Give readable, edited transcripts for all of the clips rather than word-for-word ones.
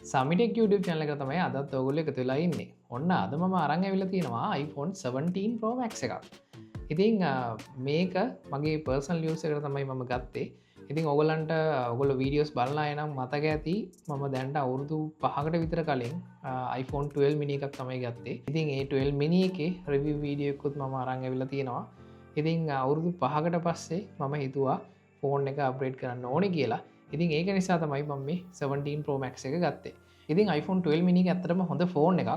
සමිටෙක් YouTube channel එක තමයි අදත් ඔයගොල්ලෝ එකතු වෙලා ඉන්නේ. ඔන්න අද මම අරන් ඇවිල්ලා තියෙනවා iPhone 17 Pro Max එකක්. ඉතින් මේක මගේ personal use එකට තමයි මම ගත්තේ. ඉතින් ඔයගොල්ලන්ට ඔයගොල්ලෝ වීඩියෝස් බලලා එනම් මතක ඇති මම දැන්ට අවුරුදු 5කට විතර කලින් iPhone 12 mini එකක් තමයි ගත්තේ. ඉතින් ඒ 12 mini එකේ review වීඩියෝ එකකුත් මම අරන් ඇවිල්ලා තියෙනවා. ඉතින් අවුරුදු 5කට පස්සේ මම හිතුවා ෆෝන් එක අප්ග්‍රේඩ් කරන්න ඕනේ කියලා. ඉතින් ඒක නිසා තමයි මම මේ 17 Pro Max එක ගත්තේ. ඉතින් iPhone 12 mini එක ඇත්තටම හොඳ ෆෝන් එකක්.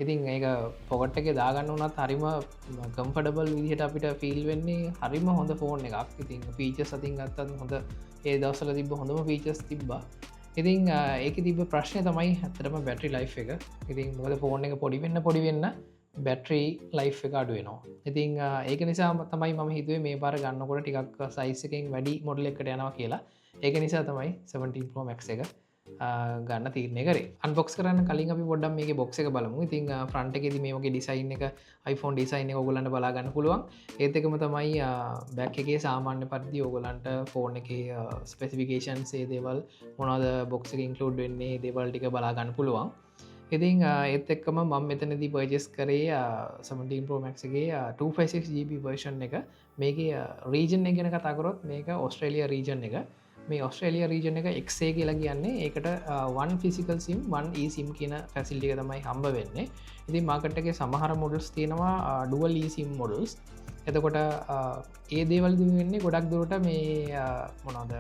ඉතින් ඒක පොකට් එකේ දාගන්න උනත් හරිම කම්ෆර්ටබල් විදිහට අපිට ෆීල් වෙන්නේ හරිම හොඳ ෆෝන් එකක්. ඉතින් ෆීචර්ස් අතින් ගත්තත් හොඳ ඒ දවස්වල තිබ්බ හොඳම ෆීචර්ස් තිබ්බා. ඉතින් ඒකේ තිබ්බ ප්‍රශ්නේ තමයි ඇත්තටම බැටරි ලයිෆ් එක. ඉතින් මොකද ෆෝන් එක පොඩි වෙන්න බැටරි ලයිෆ් එක අඩු වෙනවා. ඉතින් ඒක නිසා තමයි මම හිතුවේ මේ පාර ගන්නකොට ටිකක් සයිස් එකෙන් වැඩි මොඩල් එකකට යනවා කියලා. ඒක නිසා තමයි 17 Pro Max එක ගන්න තීරණය කරේ. අන්බොක්ස් කරන්න කලින් අපි පොඩ්ඩක් මේකේ බොක්ස් එක බලමු. ඉතින් ෆ්‍රන්ට් එකේදී මේ වගේ ඩිසයින් එක iPhone ඩිසයින් එක ඔයගොල්ලන්ට බලා ගන්න පුළුවන්. ඒත් එකම තමයි බෑක් එකේ සාමාන්‍ය පරිදි ඔයගොල්ලන්ට ෆෝන් එකේ ස්පෙસિෆිකේෂන්ස් ඒ දේවල් මොනවද බොක්ස් එකේ ඉන්ක්ලූඩ් වෙන්නේ ඒ දේවල් ටික බලා ගන්න පුළුවන්. ඉතින් ඒත් එක්කම මම මෙතනදී පර්චේස් කරේ 17 Pro Max එකේ 256GB version එක. මේකේ region එක ගැන කතා කරොත් මේක ඕස්ට්‍රේලියා region එක. මේ ඔස්ට්‍රේලිය රීජන එක එක්සේ කියලා කියන්නේ ඒකට 1 ෆිසිකල් සිම් 1 eSIM කියන ෆැසිලිටි එක තමයි හම්බ වෙන්නේ. ඉතින් මාකට් එකේ සමහර මොඩල්ස් තියෙනවා ඩුවල් eSIM මොඩල්ස්. එතකොට ඒ දේවල් වෙන්නේ ගොඩක් දුරට මේ මොනවද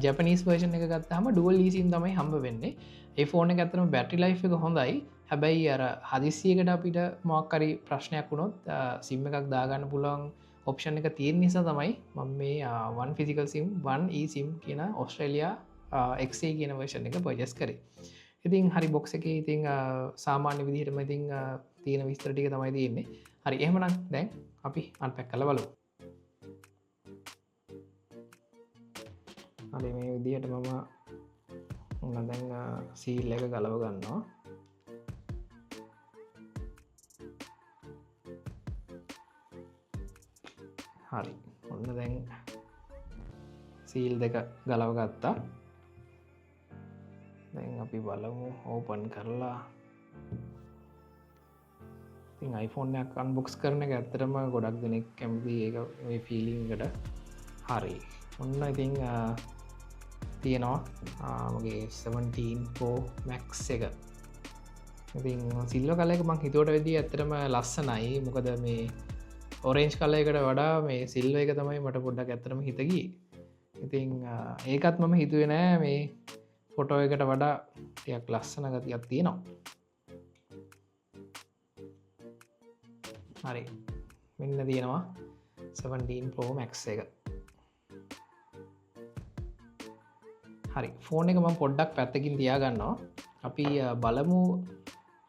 ජැපනීස් වර්ෂන් එක ගත්තාම ඩුවල් eSIM තමයි හම්බ වෙන්නේ. ඒ ෆෝන් එක ඇත්තටම බැටරි ලයිෆ් එක හොඳයි. හැබැයි අර හදිස්සියකට අපිට මොකක් හරි ප්‍රශ්නයක් වුණොත් සිම් එකක් දාගන්න පුළුවන් ඔප්ෂන් එක තියෙන නිසා තමයි මම මේ 1 ෆිසිකල් සිම් 1 eSIM කියන ඔස්ට්‍රේලියා XA කියන version එක පර්චේස් කරේ. ඉතින් හරි බොක්ස් එකේ ඉතින් සාමාන්‍ය විදිහටම ඉතින් තියෙන විස්තර ටික තමයි තියෙන්නේ. හරි එහෙමනම් දැන් අපි අන්පැක් කරලා බලමු. හරි මේ විදිහට මම දැන් සීල් එක ගලව ගන්නවා. හරි ඔන්න දැන් සීල් දෙක ගලව ගත්තා. දැන් අපි බලමු ඕපන් කරලා. ඉතින් iPhone එකක් අන්බොක්ස් කරන එක ඇත්තටම ගොඩක් දෙනෙක් කැමති ඒක මේ ෆීලිං එකට. හරි ඔන්න ඉතින් තියෙනවා මගේ 17 Pro Max එක. ඉතින් සිල්වර් කලර් එක මං හිතුවට වෙදී ඇත්තටම ලස්සනයි. මොකද මේ ඔරේන්ජ් කලර් එකට වඩා මේ සිල්වර් එක තමයි මට පොඩ්ඩක් ඇත්තටම හිත ගියේ. ඉතින් ඒකත් මම හිතුවේ නෑ මේ ෆොටෝ එකට වඩා ටිකක් ලස්සන ගතියක් තියෙනවා. හරි මෙන්න තියෙනවා 17 Pro Max එක. හරි ෆෝන් එක මම පොඩ්ඩක් පැත්තකින් තියාගන්නවා. අපි බලමු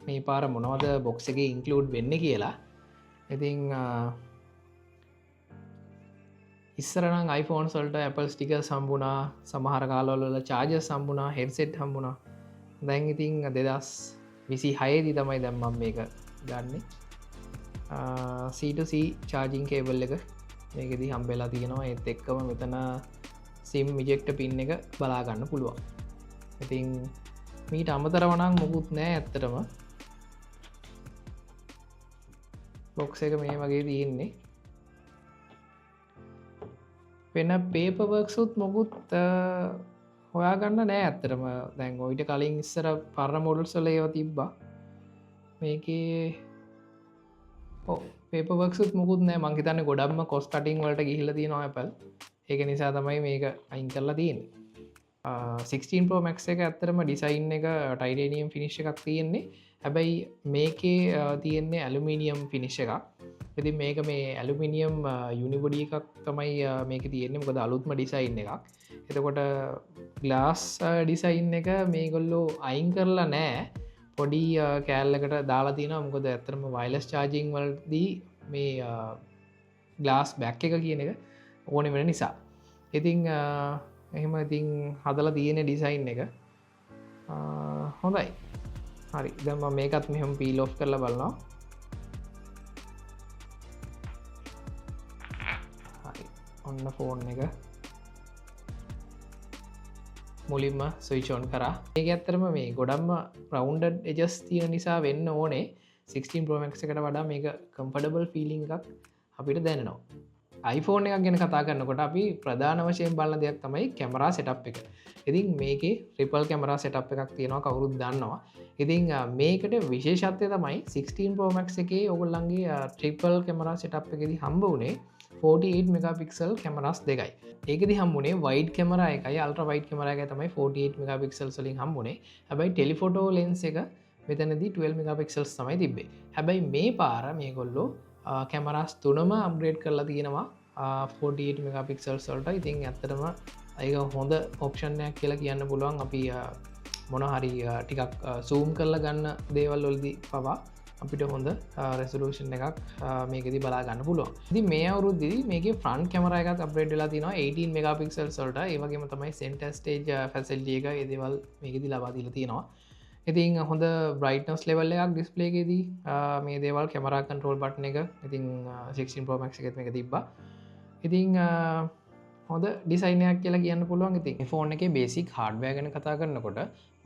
මේ පාර මොනවද බොක්ස් එකේ ඉන්ක්ලූඩ් වෙන්නේ කියලා. ඉතින් ඉස්සරනම් iPhones වලට Apple stickers හම්බුණා, සමහර කාලවල chargers හම්බුණා, headset හම්බුණා. දැන් ඉතින් 2026 දී තමයි දැන් මම මේක ගන්නෙ. C2C charging cable එක මේකෙදී හම්බෙලා තියෙනවා. ඒත් එක්කම මෙතන SIM ejector pin එක බලා ගන්න පුළුවන්. ඉතින් මීට අමතරව නම් මොකුත් නෑ ඇත්තටම. බොක්ස් එක මේ වගේ තියෙන්නේ. වෙන පේපර්වර්ක්ස් උත් මොකුත් හොයාගන්න නෑ ඇත්තටම. දැන් ඔයිට කලින් ඉස්සර පරණ මොඩල්ස් වල ඒවා තිබ්බා. මේකේ පේපර්වර්ක්ස් උත් මොකුත් නෑ. මං හිතන්නේ ගොඩක්ම කොස්ට් කටින් වලට ගිහිල්ලා තියෙනවා Apple. ඒක නිසා තමයි මේක අයින් කරලා තියෙන්නේ. 16 Pro Max එක ඇත්තටම ඩිසයින් එක ටයිටේනියම් ෆිනිෂ් එකක් තියෙන්නේ. හැබැයි මේකේ තියෙන්නේ ඇලුමිනියම් ෆිනිෂ් එකක්. ඉතින් මේක මේ ඇලුමිනියම් යුනිබොඩි එකක් තමයි මේක තියෙන්නේ. මොකද අලුත්ම ඩිසයින් එකක්. එතකොට ග්ලාස් ඩිසයින් එක මේගොල්ලෝ අයින් කරලා නෑ. පොඩි කෑල්ලකට දාලා තියෙනවා. මොකද ඇත්තටම වයර්ලස් චාර්ජින් වලදී මේ ග්ලාස් බෑක් එක කියන එක ඕනේ වෙන නිසා. ඉතින් එහෙම ඉතින් හදලා තියෙන ඩිසයින් එක හොඳයි. හරි දැන් මම මේකත් මෙහෙම පීල් ඔෆ් කරලා බලනවා. හරි ඔන්න ෆෝන් එක මුලින්ම ස්විචෝන් කර ඒ ඇත්තරම මේ ගොඩම්ම රවන්ඩ එජස් තිය නිසා වෙන්න ඕනේ 16 Pro Max එකට වඩා මේක කම්ෆර්ටබල් ෆීලිං එකක් අපිට දැනෙනවා iPhone එකක් ගැන කතා කරන්නකොට අපි ප්‍රධාන වශයෙන් බලන දෙයක් තමයි කැමරා සෙටප් එක. ඉතින් මේකේ ට්‍රිපල් කැමරා සෙටප් එකක් තියෙනවා කවුරුත් දන්නවා. ඉතින් මේකට විශේෂත්වය තමයි 16 Pro Max එකේ ඔයගොල්ලන්ගේ ට්‍රිපල් කැමරා සෙටප් එකේදී හම්බ වුණේ 48 මෙගාපික්සල් කැමරාස් දෙකයි. ඒකෙදි හම්බුනේ වයිඩ් කැමරා එකයි අල්ට්‍රා වයිඩ් කැමරා එකයි තමයි 48 මෙගාපික්සල්ස් වලින් හම්බුනේ. හැබැයි ටෙලිෆොටෝ ලෙන්ස් එක මෙතනදී 12 මෙගාපික්සල්ස් තමයි තිබ්බේ. හැබැයි මේ පාර මේගොල්ලෝ කැමරාස් තුනම අප්ග්‍රේඩ් කරලා තියෙනවා 48 මෙගාපික්සල්ස් වලට. ඉතින් ඇත්තටම ඒක හොඳ ඔප්ෂන් එකක් කියලා කියන්න පුළුවන්. අපි මොන හරි ටිකක් zoom කරලා ගන්න දේවල් වලදී පවා අපිට හොඳ රෙසලූෂන් එකක් මේකෙදි බලා ගන්න පුළුවන්. ඉතින් මේ අවුරුද්දේදී මේකේ ෆ්‍රන්ට් කැමරා එකත් අප්ග්‍රේඩ් වෙලා තිනවා 18 මෙගාපික්සල්ස් වලට. ඒ වගේම තමයි සෙන්ටර් ස්ටේජ් ෆැසිලිටි එක ඒ දේවල් මේකෙදි ලබා දීලා තියෙනවා. ඉතින් හොඳ බ්‍රයිට්නස් ලෙවල් එකක් ඩිස්ප්ලේ එකේදී මේ දේවල් කැමරා කන්ට්‍රෝල් බටන් එක ඉතින් 16 Pro Max එකෙත් මේක තිබ්බා. ඉතින් හොඳ ඩිසයිනයක් කියලා කියන්න පුළුවන්. ඉතින් ෆෝන් එකේ බේසික් හાર્ඩ්වෙයාර් ගැන කතා කරනකොට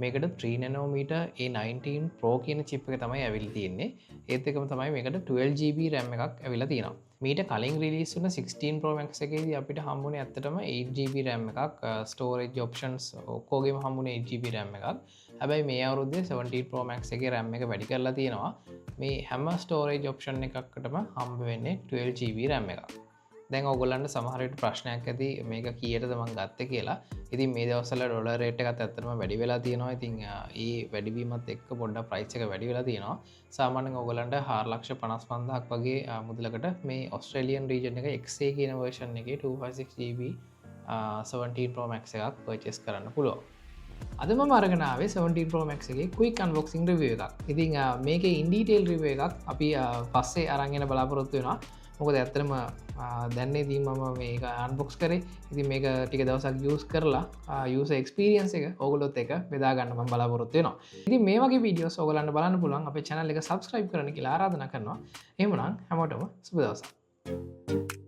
මේකට 3 nanometer A19 Pro කියන chip එක තමයි ඇවිල්ලා තියෙන්නේ. ඒත් එකම තමයි මේකට 12GB RAM එකක් ඇවිල්ලා තියෙනවා. මීට කලින් රිලීස් වුණ 16 Pro Max එකේදී අපිට හම්බුනේ ඇත්තටම 8GB RAM එකක්. storage options ඔක්කොගෙම හම්බුනේ 8GB RAM එකක්. හැබැයි මේ අවුරුද්දේ 17 Pro Max එකේ RAM එක වැඩි කරලා තියෙනවා. මේ හැම storage option එකකටම හම්බ වෙන්නේ 12GB RAM එකක්. දැන් ඔයගොල්ලන්ට සමහර විට ප්‍රශ්නයක් ඇති මේක කීයටද මං ගත්තේ කියලා. ඉතින් මේ දවස්වල ඩොලර් රේට් එකත් ඇත්තටම වැඩි වෙලා තියෙනවා. ඉතින් ඒ වැඩිවීමත් එක්ක පොඩ්ඩක් ප්‍රයිස් එක වැඩි වෙලා තියෙනවා. සාමාන්‍යයෙන් ඔයගොල්ලන්ට 4,55,000ක් වගේ මුදලකට මේ ඔස්ට්‍රේලියන් රීජන් එක XA කියන version එකේ 256GB 17 Pro Max එකක් purchase කරන්න පුළුවන්. අද මම අරගෙන ආවේ 17 Pro Max එකේ quick unboxing review එකක්. ඉතින් මේකේ in detail review එකක් අපි පස්සේ අරන් එන්න බලාපොරොත්තු වෙනවා. මොකද ඇත්තටම දැන්නේදී මම මේක අන්බොක්ස් කරේ. ඉතින් මේක ටික දවසක් යූස් කරලා යූසර් එක්ස්පීරියන්ස් එක ඕගොල්ලොත් එක්ක බෙදා ගන්න මම බලාපොරොත්තු වෙනවා. ඉතින් මේ වගේ වීඩියෝස් ඕගොල්ලන්ට බලන්න පුළුවන් අපේ channel එක subscribe කරන්න කියලා ආරාධනා කරනවා. එහෙමනම් හැමෝටම සුබ දවසක්.